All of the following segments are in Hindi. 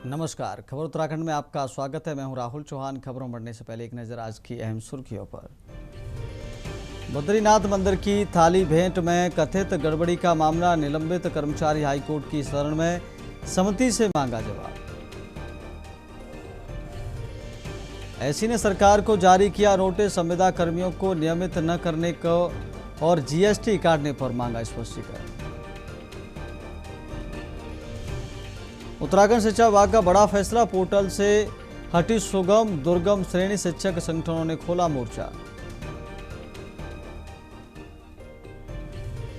नमस्कार, खबर उत्तराखंड में आपका स्वागत है। मैं हूं राहुल चौहान। खबरों बढ़ने से पहले एक नजर आज की अहम सुर्खियों पर। बद्रीनाथ मंदिर की थाली भेंट में कथित गड़बड़ी का मामला, निलंबित कर्मचारी हाईकोर्ट की शरण में, समिति से मांगा जवाब। एसी ने सरकार को जारी किया नोटिस, संविदा कर्मियों को नियमित न करने को और जीएसटी काटने पर मांगा स्पष्टीकरण। उत्तराखंड शिक्षा विभाग का बड़ा फैसला, पोर्टल से हटी सुगम दुर्गम श्रेणी, शिक्षक संगठनों ने खोला मोर्चा।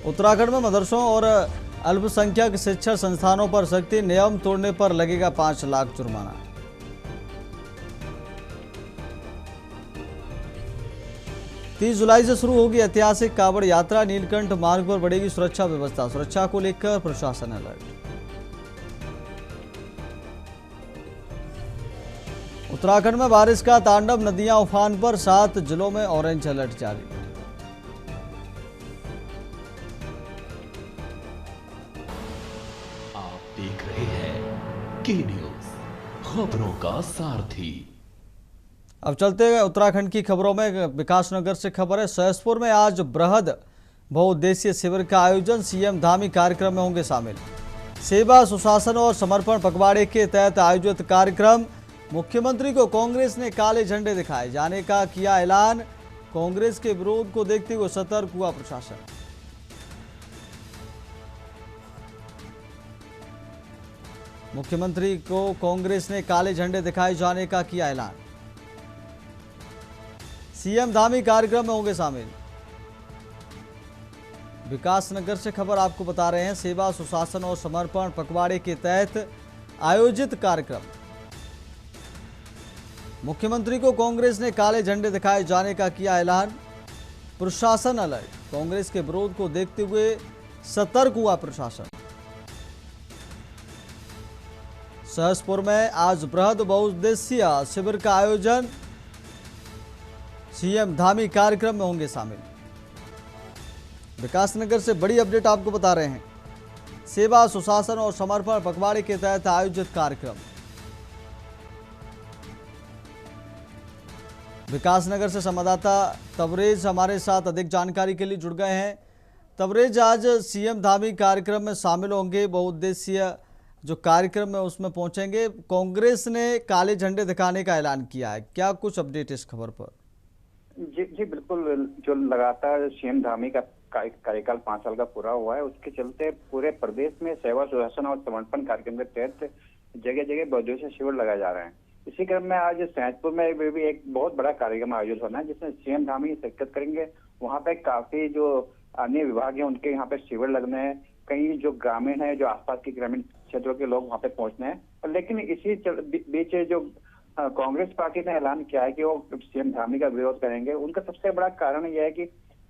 उत्तराखंड में मदरसों और अल्पसंख्यक शिक्षण संस्थानों पर सख्ती, नियम तोड़ने पर लगेगा 5 लाख जुर्माना। तीस जुलाई से शुरू होगी ऐतिहासिक कांवड़ यात्रा, नीलकंठ मार्ग पर बढ़ेगी सुरक्षा व्यवस्था, सुरक्षा को लेकर प्रशासन अलर्ट। उत्तराखंड में बारिश का तांडव, नदियां उफान पर, 7 जिलों में ऑरेंज अलर्ट जारी। आप देख रहे हैं के न्यूज, खबरों का सारथी। अब चलते हैं उत्तराखंड की खबरों में। विकासनगर से खबर है, सहसपुर में आज बृहद बहुउद्देशीय शिविर का आयोजन, सीएम धामी कार्यक्रम में होंगे शामिल। सेवा सुशासन और समर्पण पखवाड़े के तहत आयोजित कार्यक्रम, मुख्यमंत्री को कांग्रेस ने काले झंडे दिखाए जाने का किया ऐलान, कांग्रेस के विरोध को देखते हुए सतर्क हुआ प्रशासन। मुख्यमंत्री को कांग्रेस ने काले झंडे दिखाए जाने का किया ऐलान, सीएम धामी कार्यक्रम में होंगे शामिल। विकासनगर से खबर आपको बता रहे हैं, सेवा सुशासन और समर्पण पखवाड़े के तहत आयोजित कार्यक्रम, मुख्यमंत्री को कांग्रेस ने काले झंडे दिखाए जाने का किया ऐलान, प्रशासन अलर्ट, कांग्रेस के विरोध को देखते हुए सतर्क हुआ प्रशासन। सहसपुर में आज बृहद बहुउद्देशीय शिविर का आयोजन, सीएम धामी कार्यक्रम में होंगे शामिल। विकासनगर से बड़ी अपडेट आपको बता रहे हैं, सेवा सुशासन और समर्पण पखवाड़े के तहत आयोजित कार्यक्रम। विकासनगर से संवाददाता तबरेज हमारे साथ अधिक जानकारी के लिए जुड़ गए हैं। तबरेज, आज सीएम धामी कार्यक्रम में शामिल होंगे, बहुउद्देशीय जो कार्यक्रम है उसमें पहुंचेंगे, कांग्रेस ने काले झंडे दिखाने का ऐलान किया है, क्या कुछ अपडेट इस खबर पर? जी बिल्कुल, जो लगातार सीएम धामी का कार्यकाल 5 साल का पूरा हुआ है, उसके चलते पूरे प्रदेश में सेवा सुशासन और समर्पण कार्यक्रम के तहत जगह जगह बहुउद्देशीय शिविर लगाए जा रहे हैं। इसी क्रम में आज सहसपुर में भी एक बहुत बड़ा कार्यक्रम आयोजित होना है, जिसमें सीएम धामी शिरकत करेंगे। वहाँ पे काफी जो अन्य विभाग है उनके यहाँ पे शिविर लगने हैं, कई जो ग्रामीण है, जो आसपास के ग्रामीण क्षेत्रों के लोग वहाँ पे पहुंचने हैं। लेकिन इसी बीच जो कांग्रेस पार्टी ने ऐलान किया है कि वो सीएम धामी का विरोध करेंगे। उनका सबसे बड़ा कारण यह है कि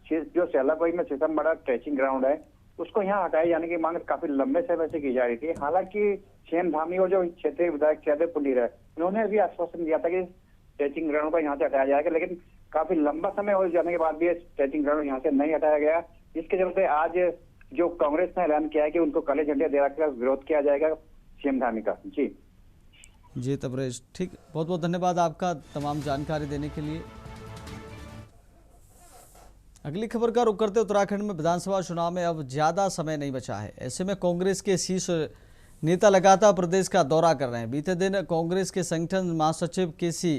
जो सेलाकोई में सीसमबड़ा ट्रेचिंग ग्राउंड है, उसको यहाँ हटाए जाने की मांग काफी लंबे समय से की जा रही थी। हालांकि सीएम धामी और जो क्षेत्रीय विधायक जयदेव पुंडीर है, उन्होंने भी आश्वासन दिया था कि ट्रेचिंग ग्राउंड को यहाँ से हटाया जाएगा, लेकिन काफी लंबा समय हो जाने के बाद भी ट्रेचिंग ग्राउंड यहाँ से नहीं हटाया गया। इसके चलते आज जो कांग्रेस ने ऐलान किया है कि उनको काले झंडे दिखाकर विरोध किया जाएगा सीएम धामी का। जी तबरेज, ठीक, बहुत बहुत धन्यवाद आपका तमाम जानकारी देने के लिए। अगली खबर का रुख करते, उत्तराखंड में विधानसभा चुनाव में अब ज्यादा समय नहीं बचा है। ऐसे में कांग्रेस के शीर्ष नेता लगातार प्रदेश का दौरा कर रहे हैं। बीते दिन कांग्रेस के संगठन महासचिव केसी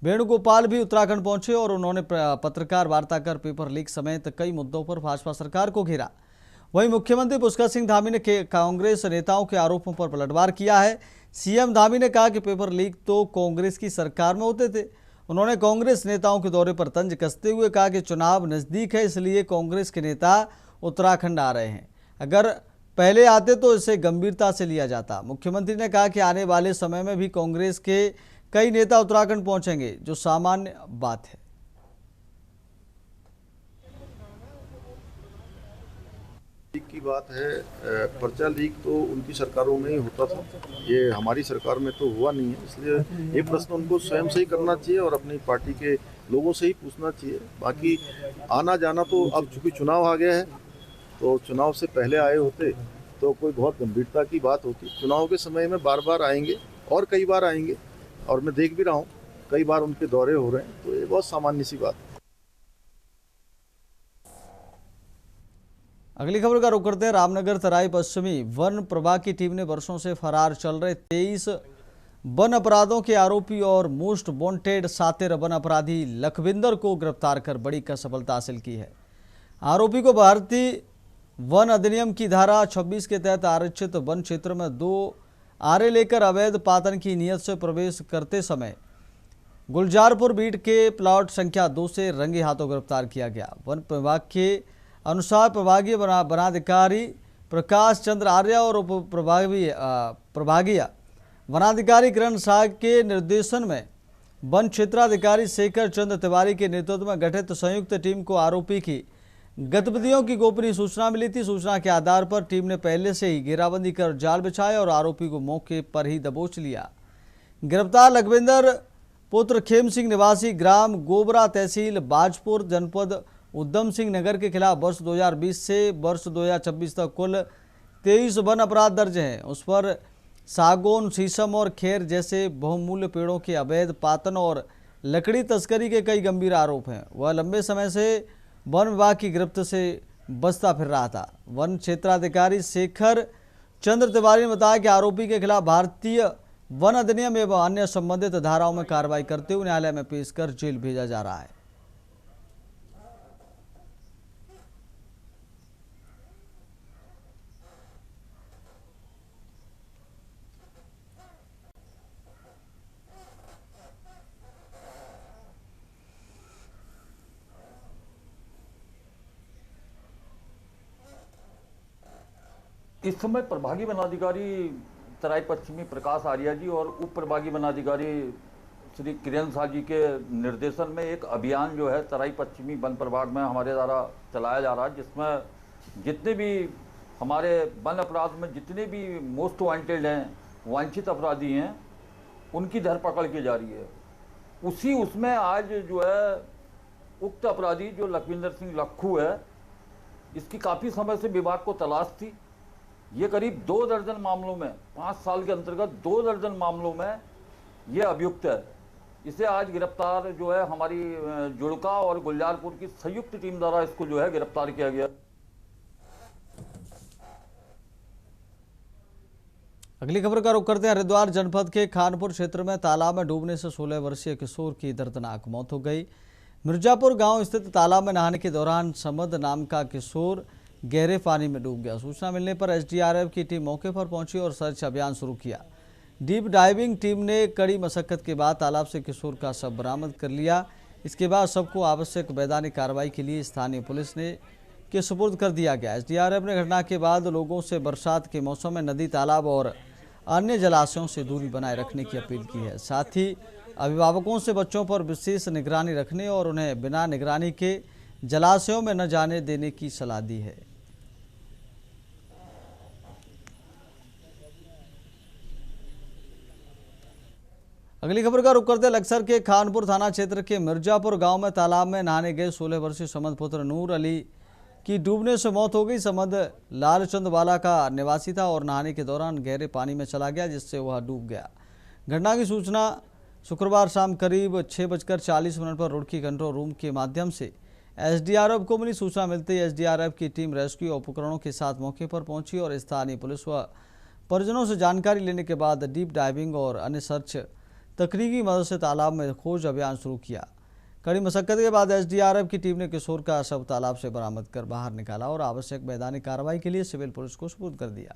वेणुगोपाल भी उत्तराखंड पहुंचे और उन्होंने पत्रकार वार्ता कर पेपर लीक समेत कई मुद्दों पर भाजपा सरकार को घेरा। वहीं मुख्यमंत्री पुष्कर सिंह धामी ने कांग्रेस नेताओं के आरोपों पर पलटवार किया है। सीएम धामी ने कहा कि पेपर लीक तो कांग्रेस की सरकार में होते थे। उन्होंने कांग्रेस नेताओं के दौरे पर तंज कसते हुए कहा कि चुनाव नजदीक है, इसलिए कांग्रेस के नेता उत्तराखंड आ रहे हैं, अगर पहले आते तो इसे गंभीरता से लिया जाता। मुख्यमंत्री ने कहा कि आने वाले समय में भी कांग्रेस के कई नेता उत्तराखंड पहुंचेंगे, जो सामान्य बात है। लीक की बात है, पर्चा लीक तो उनकी सरकारों में ही होता था, ये हमारी सरकार में तो हुआ नहीं है, इसलिए ये प्रश्न उनको स्वयं से ही करना चाहिए और अपनी पार्टी के लोगों से ही पूछना चाहिए। बाकी आना जाना तो अब चूंकि चुनाव आ गया है, तो चुनाव से पहले आए होते तो कोई बहुत गंभीरता की बात होती। चुनाव के समय में बार बार आएंगे और कई बार आएंगे, और मैं देख भी रहा हूँ कई बार उनके दौरे हो रहे हैं, तो ये बहुत सामान्य सी बात है। अगली खबर का रुख करते हैं। रामनगर तराई पश्चिमी वन प्रभाग की टीम ने वर्षों से फरार चल रहे 23 वन अपराधों के आरोपी और मोस्ट वांटेड सातिर वन अपराधी लखविंदर को गिरफ्तार कर बड़ी सफलता हासिल की है। आरोपी को भारतीय वन अधिनियम की धारा 26 के तहत आरक्षित वन क्षेत्र में 2 आरे लेकर अवैध पातन की नीयत से प्रवेश करते समय गुलजारपुर बीट के प्लॉट संख्या 2 से रंगे हाथों गिरफ्तार किया गया। वन विभाग के अनुसार प्रभागीय वनाधिकारी प्रकाश चंद्र आर्य और उप प्रभागीय वनाधिकारी किरण शाह के निर्देशन में वन क्षेत्राधिकारी शेखर चंद्र तिवारी के नेतृत्व में गठित संयुक्त टीम को आरोपी की गतिविधियों की गोपनीय सूचना मिली थी। सूचना के आधार पर टीम ने पहले से ही घेराबंदी कर जाल बिछाया और आरोपी को मौके पर ही दबोच लिया। गिरफ्तार लखविंदर पुत्र खेम सिंह निवासी ग्राम गोबरा तहसील बाजपुर जनपद उद्यम सिंह नगर के खिलाफ वर्ष 2020 से वर्ष 2026 तक कुल 23 वन अपराध दर्ज हैं। उस पर सागौन, शीशम और खेर जैसे बहुमूल्य पेड़ों के अवैध पातन और लकड़ी तस्करी के कई गंभीर आरोप हैं। वह लंबे समय से वन विभाग की गिरफ्त से बचता फिर रहा था। वन क्षेत्राधिकारी शेखर चंद्र तिवारी ने बताया कि आरोपी के खिलाफ भारतीय वन अधिनियम एवं अन्य संबंधित धाराओं में कार्रवाई करते हुए न्यायालय में पेश कर जेल भेजा जा रहा है। इस समय प्रभागी वनाधिकारी तराई पश्चिमी प्रकाश आर्या जी और उप प्रभागी वनाधिकारी श्री किरण शाह जी के निर्देशन में एक अभियान जो है तराई पश्चिमी वन प्रभाग में हमारे द्वारा चलाया जा रहा है, जिसमें जितने भी हमारे वन अपराध में जितने भी मोस्ट वांटेड हैं, वांछित अपराधी हैं, उनकी धरपकड़ की जा रही है। उसमें आज जो है उक्त अपराधी जो लखविंदर सिंह लक्खू है, इसकी काफ़ी समय से विभाग को तलाश थी। ये करीब 2 दर्जन मामलों में 5 साल के अंतर्गत 2 दर्जन मामलों में ये अभियुक्त है। इसे आज गिरफ्तार जो है हमारी जुड़का और गुलजारपुर की संयुक्त टीम द्वारा इसको जो है गिरफ्तार किया गया। अगली खबर का रुख करते हैं। हरिद्वार जनपद के खानपुर क्षेत्र में तालाब में डूबने से 16 वर्षीय किशोर की दर्दनाक मौत हो गई। मिर्जापुर गांव स्थित तालाब में नहाने के दौरान समद नाम का किशोर गहरे पानी में डूब गया। सूचना मिलने पर एसडीआरएफ की टीम मौके पर पहुंची और सर्च अभियान शुरू किया। डीप डाइविंग टीम ने कड़ी मशक्कत के बाद तालाब से किशोर का शव बरामद कर लिया। इसके बाद सबको आवश्यक वैधानिक कार्रवाई के लिए स्थानीय पुलिस ने के सुपुर्द कर दिया गया। एसडीआरएफ ने घटना के बाद लोगों से बरसात के मौसम में नदी, तालाब और अन्य जलाशयों से दूरी बनाए रखने की अपील की है। साथ ही अभिभावकों से बच्चों पर विशेष निगरानी रखने और उन्हें बिना निगरानी के जलाशयों में न जाने देने की सलाह दी है। अगली खबर का रुख करते हैं। लक्सर के खानपुर थाना क्षेत्र के मिर्जापुर गांव में तालाब में नहाने गए 16 वर्षीय समद पुत्र नूर अली की डूबने से मौत हो गई। समद लालचंद वाला का निवासी था और नहाने के दौरान गहरे पानी में चला गया, जिससे वह डूब गया। घटना की सूचना शुक्रवार शाम करीब 6:40 पर रुड़की कंट्रोल रूम के माध्यम से एसडीआरएफ को मिली। सूचना मिलते ही एसडीआरएफ की टीम रेस्क्यू उपकरणों के साथ मौके पर पहुंची और स्थानीय पुलिस व परिजनों से जानकारी लेने के बाद डीप डाइविंग और अन्य सर्च तकनीकी मदद से तालाब में खोज अभियान शुरू किया। कड़ी मशक्कत के बाद एसडीआरएफ की टीम ने किशोर का शव तालाब से बरामद कर बाहर निकाला और आवश्यक वैधानिक कार्रवाई के लिए सिविल पुलिस को सुपुर्द कर दिया।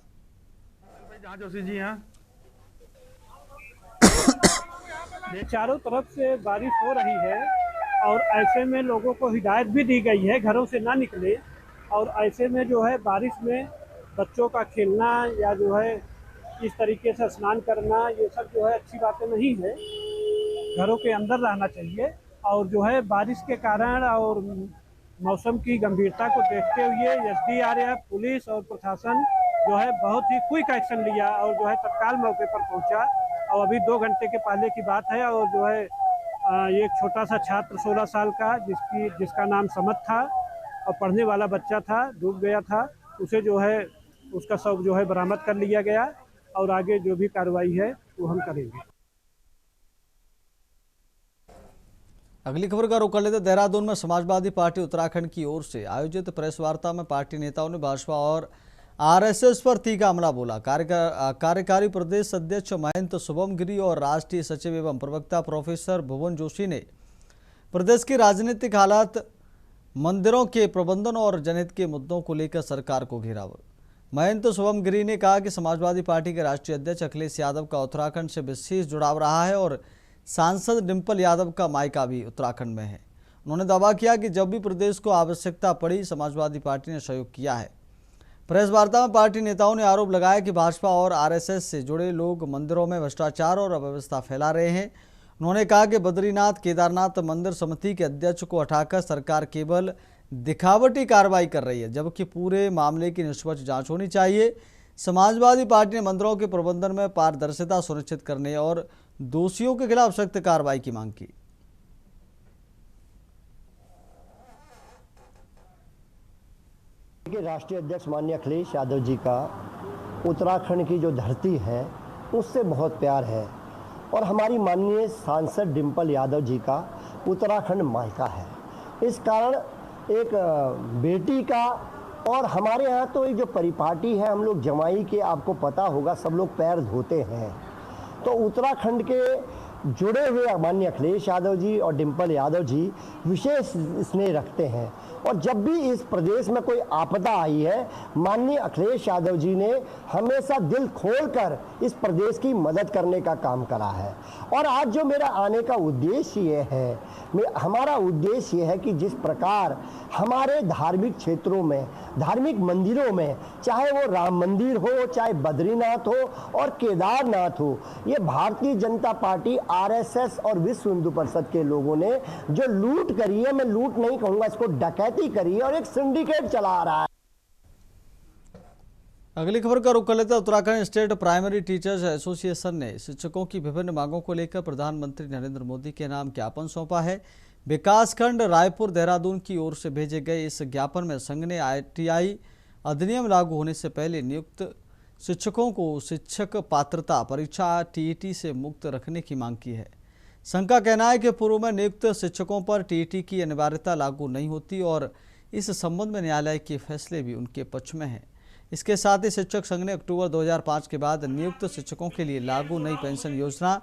चारों तरफ से बारिश हो रही है और ऐसे में लोगों को हिदायत भी दी गई है घरों से ना निकले, और ऐसे में जो है बारिश में बच्चों का खेलना या जो है इस तरीके से स्नान करना, ये सब जो है अच्छी बातें नहीं है। घरों के अंदर रहना चाहिए। और जो है बारिश के कारण और मौसम की गंभीरता को देखते हुए एसडीआरएफ, पुलिस और प्रशासन जो है बहुत ही क्विक एक्शन लिया और जो है तत्काल मौके पर पहुंचा। और अभी 2 घंटे के पहले की बात है और जो है एक छोटा सा छात्र 16 साल का जिसका नाम समद था और पढ़ने वाला बच्चा था, डूब गया था। उसे जो है उसका शव जो है बरामद कर लिया गया और आगे जो भी कार्रवाई है वो हम करेंगे। अगली खबर का रुख कर लेते। देहरादून में समाजवादी पार्टी उत्तराखंड की ओर से आयोजित प्रेस वार्ता में पार्टी नेताओं ने भाजपा और आरएसएस पर तीखा हमला बोला। कार्यकारी प्रदेश अध्यक्ष महंत शुभम गिरी और राष्ट्रीय सचिव एवं प्रवक्ता प्रोफेसर भुवन जोशी ने प्रदेश की राजनीतिक हालात, मंदिरों के प्रबंधन और जनहित के मुद्दों को लेकर सरकार को घेराव। महंत शुभम गिरी ने कहा कि समाजवादी पार्टी के राष्ट्रीय अध्यक्ष अखिलेश यादव का उत्तराखंड से विशेष जुड़ाव रहा है और सांसद डिंपल यादव का मायका भी उत्तराखंड में है। उन्होंने दावा किया कि जब भी प्रदेश को आवश्यकता पड़ी समाजवादी पार्टी ने सहयोग किया है। प्रेस वार्ता में पार्टी नेताओं ने आरोप लगाया कि भाजपा और आरएसएस से जुड़े लोग मंदिरों में भ्रष्टाचार और अव्यवस्था फैला रहे हैं। उन्होंने कहा कि बद्रीनाथ केदारनाथ मंदिर समिति के अध्यक्ष को हटाकर सरकार केवल दिखावटी कार्रवाई कर रही है, जबकि पूरे मामले की निष्पक्ष जांच होनी चाहिए। समाजवादी पार्टी ने मंदिरों के प्रबंधन में पारदर्शिता सुनिश्चित करने और दोषियों के खिलाफ सख्त कार्रवाई की मांग की। राष्ट्रीय अध्यक्ष माननीय अखिलेश यादव जी का उत्तराखंड की जो धरती है उससे बहुत प्यार है और हमारी माननीय सांसद डिंपल यादव जी का उत्तराखंड मायका है। इस कारण एक बेटी का और हमारे यहाँ तो एक जो परिपाटी है, हम लोग जमाई के, आपको पता होगा, सब लोग पैर धोते हैं। तो उत्तराखंड के जुड़े हुए माननीय अखिलेश यादव जी और डिंपल यादव जी विशेष स्नेह रखते हैं और जब भी इस प्रदेश में कोई आपदा आई है, माननीय अखिलेश यादव जी ने हमेशा दिल खोलकर इस प्रदेश की मदद करने का काम करा है। और आज जो मेरा आने का उद्देश्य ये है, हमारा उद्देश्य ये है कि जिस प्रकार हमारे धार्मिक क्षेत्रों में, धार्मिक मंदिरों में, चाहे वो राम मंदिर हो, चाहे बद्रीनाथ हो और केदारनाथ हो, ये भारतीय जनता पार्टी, आरएसएस और विश्व हिंदू परिषद के लोगों ने जो लूट करी है, मैं लूट नहीं कहूंगा, इसको डकैती करी है और एक सिंडिकेट चला रहा है। अगली खबर का रुख कर लेते हैं। Uttarakhand state primary teachers association ने शिक्षकों की विभिन्न मांगों को लेकर प्रधानमंत्री नरेंद्र मोदी के नाम ज्ञापन सौंपा है। विकासखंड रायपुर देहरादून की ओर से भेजे गए इस ज्ञापन में संघ ने ITI अधिनियम लागू होने से पहले नियुक्त शिक्षकों को शिक्षक पात्रता परीक्षा TET से मुक्त रखने की मांग की है। संघ का कहना है कि पूर्व में नियुक्त शिक्षकों पर TET की अनिवार्यता लागू नहीं होती और इस संबंध में न्यायालय के फैसले भी उनके पक्ष में हैं। इसके साथ ही शिक्षक संघ ने अक्टूबर 2005 के बाद नियुक्त शिक्षकों के लिए लागू नई पेंशन योजना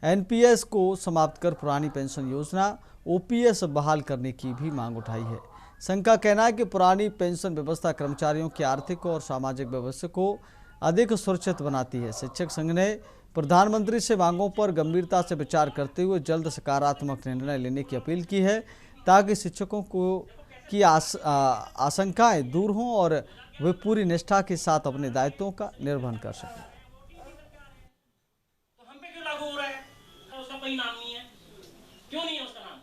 NPS को समाप्त कर पुरानी पेंशन योजना OPS बहाल करने की भी मांग उठाई है। संघ का कहना है कि पुरानी पेंशन व्यवस्था कर्मचारियों की आर्थिक और सामाजिक भविष्य को अधिक सुरक्षित बनाती है। शिक्षक संघ ने प्रधानमंत्री से मांगों पर गंभीरता से विचार करते हुए जल्द सकारात्मक निर्णय लेने की अपील की है, ताकि शिक्षकों की आशंकाएं दूर हों और वे पूरी निष्ठा के साथ अपने दायित्वों का निर्वहन कर सकें। तो हम पे क्यों लागू हो रहा है? उसका कोई नाम नहीं है। क्यों नहीं है उसका नाम?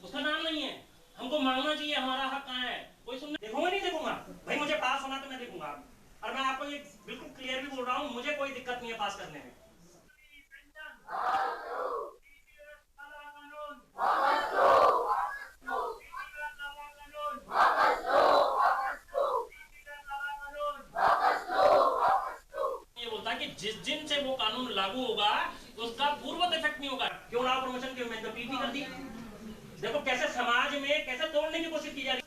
उसका नाम नहीं है। हमको मांगना चाहिए, हमारा हक कहाँ है? कोई सुनने देखूंगा नहीं देखूंगा भाई, मुझे पास होना तो मैं देखूंगा। और मैं आपको ये बिल्कुल क्लियर भी बोल रहा हूँ, मुझे कोई दिक्कत नहीं है पास करने में। ये बोलता है कि जिस दिन से वो कानून लागू होगा उसका पूर्वत इफेक्ट नहीं होगा। क्यों ना प्रमोशन की मैंने PET कर दी। देखो कैसे समाज में कैसे तोड़ने की कोशिश की जा रही है।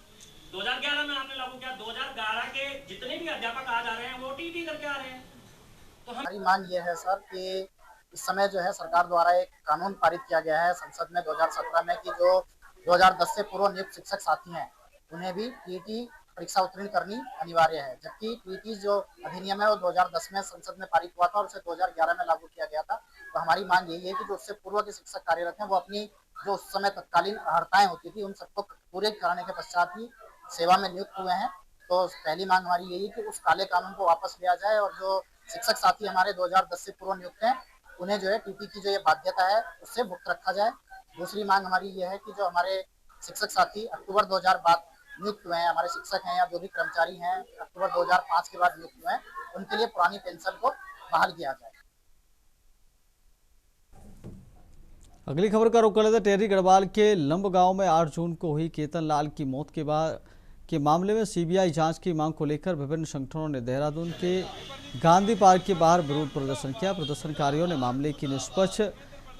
2011 में आपने लागू किया, 2011 के जितने भी अध्यापक आ जा रहे हैं वो TET करके आ रहे हैं। तो हमारी मांग ये है सर कि इस समय जो है सरकार द्वारा एक कानून पारित किया गया है संसद में 2017 में कि जो 2010 से पूर्व नियुक्त शिक्षक साथी हैं उन्हें भी TET परीक्षा उत्तीर्ण करनी अनिवार्य है, जबकि TET जो अधिनियम है वो 2010 में संसद में पारित हुआ था और उसे 2011 में लागू किया गया था। तो हमारी मांग यही है कि जो उससे पूर्व के शिक्षक कार्यरत हैं वो अपनी जो उस समय तत्कालीन हड़ताएं होती थी उन सबको पूरे कराने के पश्चात ही सेवा में नियुक्त हुए हैं। तो पहली मांग हमारी यही है कि उस काले कानून को वापस लिया जाए और जो शिक्षक साथी हमारे 2010 से पूर्व नियुक्त हैं उन्हें जो है TET की जो ये बाध्यता है उससे मुक्त रखा जाए। दूसरी मांग हमारी ये है कि जो हमारे शिक्षक साथी अक्टूबर 2000 बाद नियुक्त हुए हैं, हमारे शिक्षक हैं या जो भी कर्मचारी हैं अक्टूबर 2005 के बाद नियुक्त हुए हैं, उनके लिए पुरानी पेंशन को बहाल किया जाए। अगली खबर का रुख कर लेते। टेहरी गढ़वाल के लंब गांव में 8 जून को हुई केतन लाल की मौत के बाद कि मामले में सीबीआई जांच की मांग को लेकर विभिन्न संगठनों ने देहरादून के गांधी पार्क के बाहर विरोध प्रदर्शन किया। प्रदर्शनकारियों ने मामले की निष्पक्ष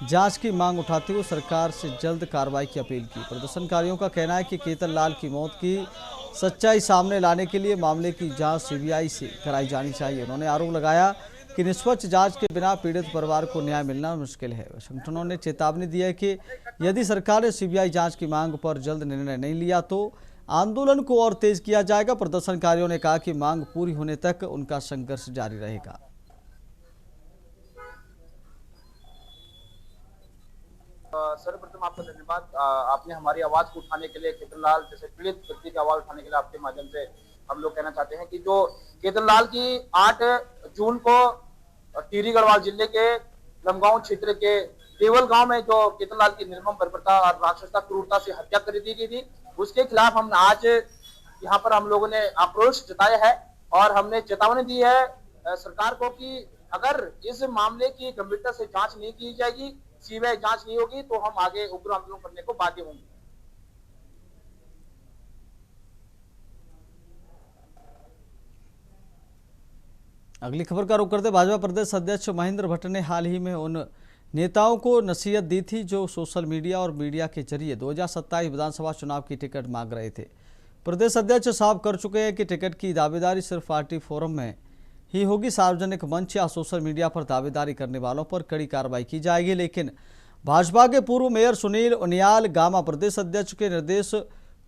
जांच की मांग उठाते हुए सरकार से जल्द कार्रवाई की अपील की। प्रदर्शनकारियों का कहना है कि केतन लाल की मौत की सच्चाई सामने लाने के लिए मामले की जांच सीबीआई से कराई जानी चाहिए। उन्होंने आरोप लगाया कि निष्पक्ष जांच के बिना पीड़ित परिवार को न्याय मिलना मुश्किल है। संगठनों ने चेतावनी दी है कि यदि सरकार ने सीबीआई जांच की मांग पर जल्द निर्णय नहीं लिया तो आंदोलन को और तेज किया जाएगा। प्रदर्शनकारियों ने कहा कि मांग पूरी होने तक उनका संघर्ष जारी रहेगा। सर्वप्रथम आपका धन्यवाद। आपने हमारी आवाज को उठाने के लिए, केतन लाल जैसे पीड़ित व्यक्ति की आवाज उठाने के लिए आपके माध्यम से हम लोग कहना चाहते हैं कि जो केतन लाल की 8 जून को टिहरी गढ़वाल जिले के लमगांव क्षेत्र के केवल गांव में जो केतन लाल की निर्मम बर्बरता और राक्षसता क्रूरता से हत्या कर दी गई थी, उसके खिलाफ हम आज यहाँ पर हम लोगों ने आक्रोश जताया है और हमने चेतावनी दी है सरकार को कि अगर इस मामले की गंभीरता से जांच नहीं की जाएगी, सीबीआई जांच नहीं होगी, तो हम आगे उग्र आंदोलन करने को बाध्य होंगे। अगली खबर का रुख करते भाजपा प्रदेश अध्यक्ष महेंद्र भट्ट ने हाल ही में उन नेताओं को नसीहत दी थी जो सोशल मीडिया और मीडिया के जरिए 2027 विधानसभा चुनाव की टिकट मांग रहे थे। प्रदेश अध्यक्ष साफ कर चुके हैं कि टिकट की दावेदारी सिर्फ पार्टी फोरम में ही होगी। सार्वजनिक मंच या सोशल मीडिया पर दावेदारी करने वालों पर कड़ी कार्रवाई की जाएगी। लेकिन भाजपा के पूर्व मेयर सुनील उनियाल गामा प्रदेश अध्यक्ष के निर्देश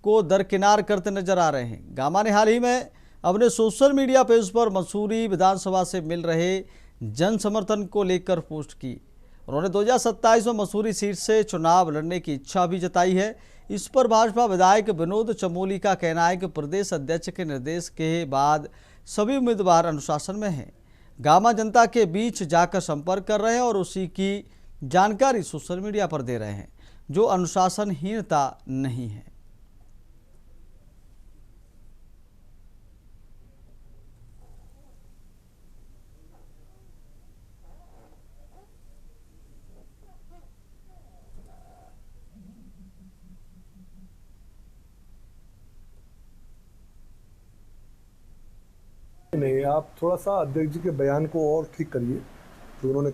को दरकिनार करते नजर आ रहे हैं। गामा ने हाल ही में अपने सोशल मीडिया पेज पर मंसूरी विधानसभा से मिल रहे जन समर्थन को लेकर पोस्ट की। उन्होंने 2027 में मंसूरी सीट से चुनाव लड़ने की इच्छा भी जताई है। इस पर भाजपा विधायक विनोद चमोली का कहना है कि प्रदेश अध्यक्ष के निर्देश के बाद सभी उम्मीदवार अनुशासन में हैं। गामा जनता के बीच जाकर संपर्क कर रहे हैं और उसी की जानकारी सोशल मीडिया पर दे रहे हैं, जो अनुशासनहीनता नहीं है। नहीं, आप थोड़ा सा अध्यक्ष जी के बयान को और ठीक करिए। जो उन्होंने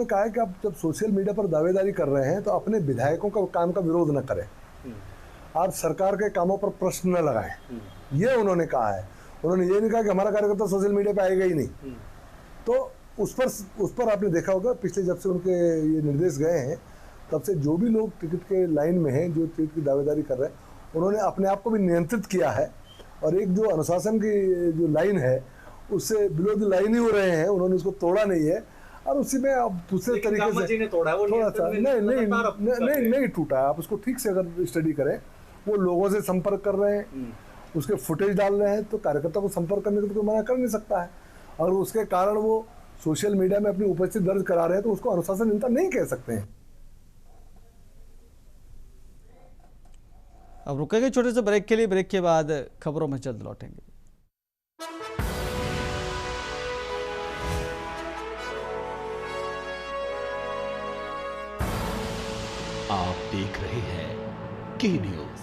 कहा है कि आप जब सोशल मीडिया पर दावेदारी कर रहे हैं तो अपने विधायकों का काम का विरोध न करें, आप सरकार के कामों पर प्रश्न न लगाएं, ये उन्होंने कहा है। उन्होंने ये नहीं कहा कि हमारा कार्यकर्ता सोशल मीडिया पे आएगा ही नहीं। तो उस पर आपने देखा होगा पिछले जब से उनके ये निर्देश गए हैं तब से जो भी लोग टिकट के लाइन में हैं, जो टिकट की दावेदारी कर रहे हैं, उन्होंने अपने आप को भी नियंत्रित किया है और एक जो अनुशासन की जो लाइन है उससे बिलो द लाइन ही हो रहे हैं। उन्होंने उसको तोड़ा नहीं है और उसी में आप दूसरे तरीके से तोड़ा है, वो थोड़ा सा नहीं टूटा है। आप उसको ठीक से अगर स्टडी करें, वो लोगों से संपर्क कर रहे हैं, उसके फुटेज डाल रहे हैं, तो कार्यकर्ता को संपर्क करने को तो कोई मना कर नहीं सकता है। और उसके कारण वो सोशल मीडिया में अपनी उपस्थिति दर्ज करा रहे हैं तो उसको अनुशासनहीनता नहीं कह सकते हैं। अब रुकेंगे छोटे से ब्रेक के लिए। ब्रेक के बाद खबरों में जल्द लौटेंगे। आप देख रहे हैं के न्यूज,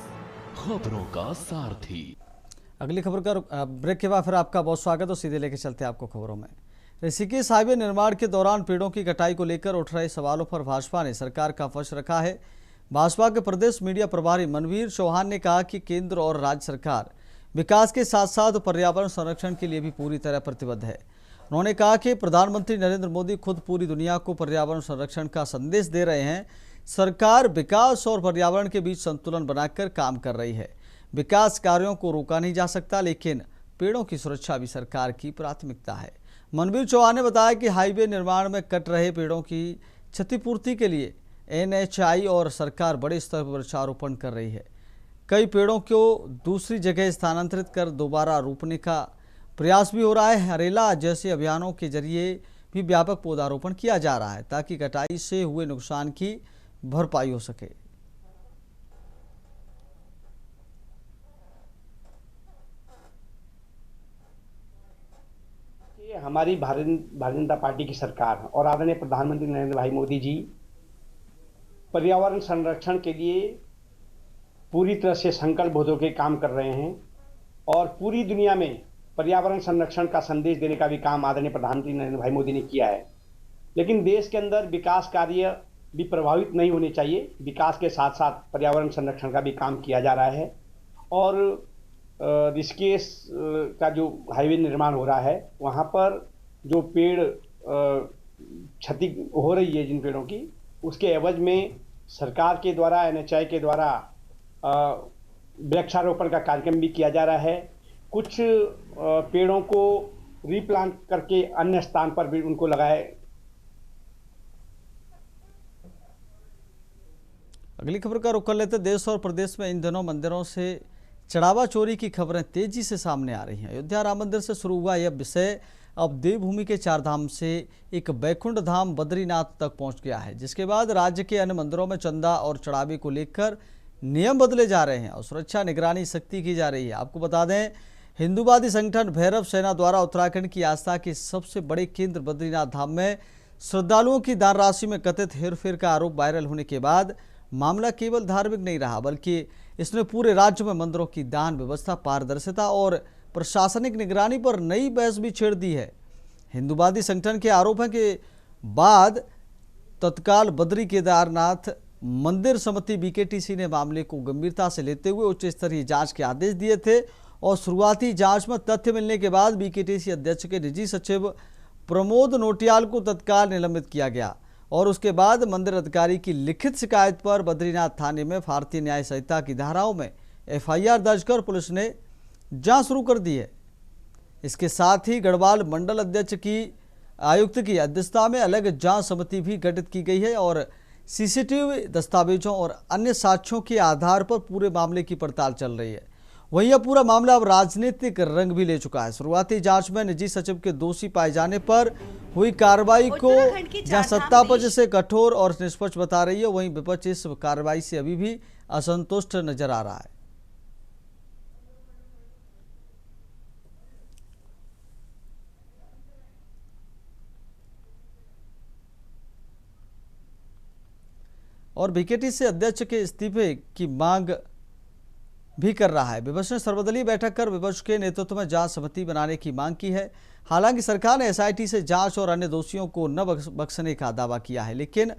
खबरों का सारथी। अगली खबर का ब्रेक के बाद फिर आपका बहुत स्वागत। और सीधे लेके चलते हैं आपको खबरों में। ऋषिकेश हाईवे निर्माण के दौरान पेड़ों की कटाई को लेकर उठ रहे सवालों पर भाजपा ने सरकार का पक्ष रखा है। भाजपा के प्रदेश मीडिया प्रभारी मनवीर चौहान ने कहा कि केंद्र और राज्य सरकार विकास के साथ साथ पर्यावरण संरक्षण के लिए भी पूरी तरह प्रतिबद्ध है। उन्होंने कहा कि प्रधानमंत्री नरेंद्र मोदी खुद पूरी दुनिया को पर्यावरण संरक्षण का संदेश दे रहे हैं। सरकार विकास और पर्यावरण के बीच संतुलन बनाकर काम कर रही है। विकास कार्यों को रोका नहीं जा सकता, लेकिन पेड़ों की सुरक्षा भी सरकार की प्राथमिकता है। मनवीर चौहान ने बताया कि हाईवे निर्माण में कट रहे पेड़ों की क्षतिपूर्ति के लिए NHI और सरकार बड़े स्तर पर वृक्षारोपण कर रही है। कई पेड़ों को दूसरी जगह स्थानांतरित कर दोबारा रोपने का प्रयास भी हो रहा है। हरेला जैसे अभियानों के जरिए भी व्यापक पौधारोपण किया जा रहा है ताकि कटाई से हुए नुकसान की भरपाई हो सके। हमारी भारतीय जनता पार्टी की सरकार और आदरणीय प्रधानमंत्री नरेंद्र भाई मोदी जी पर्यावरण संरक्षण के लिए पूरी तरह से संकल्प होकर काम कर रहे हैं और पूरी दुनिया में पर्यावरण संरक्षण का संदेश देने का भी काम आदरणीय प्रधानमंत्री नरेंद्र भाई मोदी ने किया है। लेकिन देश के अंदर विकास कार्य भी प्रभावित नहीं होने चाहिए। विकास के साथ साथ पर्यावरण संरक्षण का भी काम किया जा रहा है और ऋषिकेश का जो हाईवे निर्माण हो रहा है वहाँ पर जो पेड़ क्षति हो रही है जिन पेड़ों की, उसके एवज में सरकार के द्वारा NHAI के द्वारा वृक्षारोपण का कार्यक्रम भी किया जा रहा है। कुछ पेड़ों को रीप्लांट करके अन्य स्थान पर भी उनको लगाए। अगली खबर का रुख कर लेते। देश और प्रदेश में इन दिनों मंदिरों से चढ़ावा चोरी की खबरें तेजी से सामने आ रही हैं। अयोध्या राम मंदिर से शुरू हुआ यह विषय अब देवभूमि के चार धाम से एक बैकुंठ धाम बद्रीनाथ तक पहुंच गया है, जिसके बाद राज्य के अन्य मंदिरों में चंदा और चढ़ावे को लेकर नियम बदले जा रहे हैं और सुरक्षा निगरानी सख्ती की जा रही है। आपको बता दें, हिंदूवादी संगठन भैरव सेना द्वारा उत्तराखंड की आस्था के सबसे बड़े केंद्र बद्रीनाथ धाम में श्रद्धालुओं की दान राशि में कथित हेरफेर का आरोप वायरल होने के बाद मामला केवल धार्मिक नहीं रहा, बल्कि इसने पूरे राज्य में मंदिरों की दान व्यवस्था, पारदर्शिता और प्रशासनिक निगरानी पर नई बहस भी छेड़ दी है। हिंदूवादी संगठन के आरोप है कि बाद तत्काल बद्री केदारनाथ मंदिर समिति BKTC ने मामले को गंभीरता से लेते हुए उच्च स्तरीय जांच के आदेश दिए थे और शुरुआती जांच में तथ्य मिलने के बाद BKTC अध्यक्ष के निजी सचिव प्रमोद नोटियाल को तत्काल निलंबित किया गया और उसके बाद मंदिर अधिकारी की लिखित शिकायत पर बद्रीनाथ थाने में भारतीय न्याय संहिता की धाराओं में FIR दर्ज कर पुलिस ने जांच शुरू कर दी है। इसके साथ ही गढ़वाल मंडल अध्यक्ष की आयुक्त की अध्यक्षता में अलग जांच समिति भी गठित की गई है और CCTV दस्तावेजों और अन्य साक्ष्यों के आधार पर पूरे मामले की पड़ताल चल रही है। वहीं यह पूरा मामला अब राजनीतिक रंग भी ले चुका है। शुरुआती जांच में निजी सचिव के दोषी पाए जाने पर हुई कार्रवाई को जहां सत्ता पक्ष से कठोर और निष्पक्ष बता रही है, वहीं विपक्ष इस कार्रवाई से अभी भी असंतुष्ट नजर आ रहा है। और BKTC अध्यक्ष के इस्तीफे की मांग भी कर रहा है। विपक्ष ने सर्वदलीय बैठक कर विपक्ष के नेतृत्व में जांच समिति बनाने की मांग की है। हालांकि सरकार ने SIT से जांच और अन्य दोषियों को न बख्शने का दावा किया है, लेकिन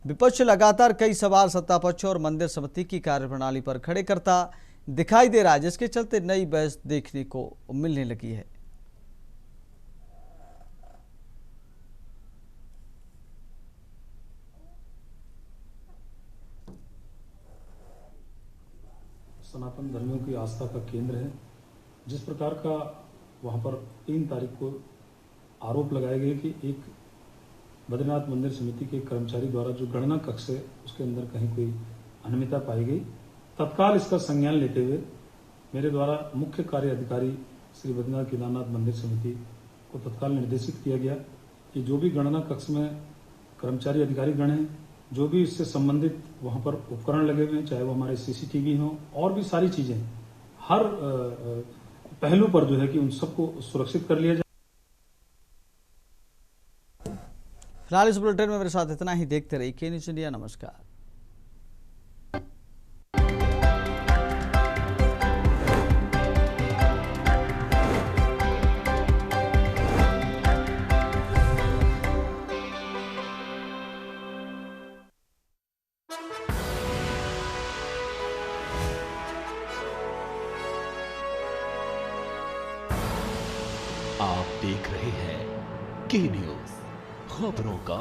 विपक्ष लगातार कई सवाल सत्ता पक्ष और मंदिर समिति की कार्यप्रणाली पर खड़े करता दिखाई दे रहा है, जिसके चलते नई बहस देखने को मिलने लगी है। सनातन धर्मियों की आस्था का केंद्र है। जिस प्रकार का वहाँ पर 3 तारीख को आरोप लगाए गए कि एक बद्रीनाथ मंदिर समिति के कर्मचारी द्वारा जो गणना कक्ष है उसके अंदर कहीं कोई अनियमितता पाई गई, तत्काल इसका संज्ञान लेते हुए मेरे द्वारा मुख्य कार्य अधिकारी श्री बद्रीनाथ केदारनाथ मंदिर समिति को तत्काल निर्देशित किया गया कि जो भी गणना कक्ष में कर्मचारी अधिकारी गण हैं, जो भी इससे संबंधित वहाँ पर उपकरण लगे हुए हैं, चाहे वो हमारे CCTV हों और भी सारी चीजें, हर पहलू पर जो है कि उन सबको सुरक्षित कर लिया जाए। फिलहाल इस बुलेटिन में मेरे साथ इतना ही। देखते रहिए के न्यूज़ इंडिया। नमस्कार। आप देख रहे हैं के न्यूज़, खबरों का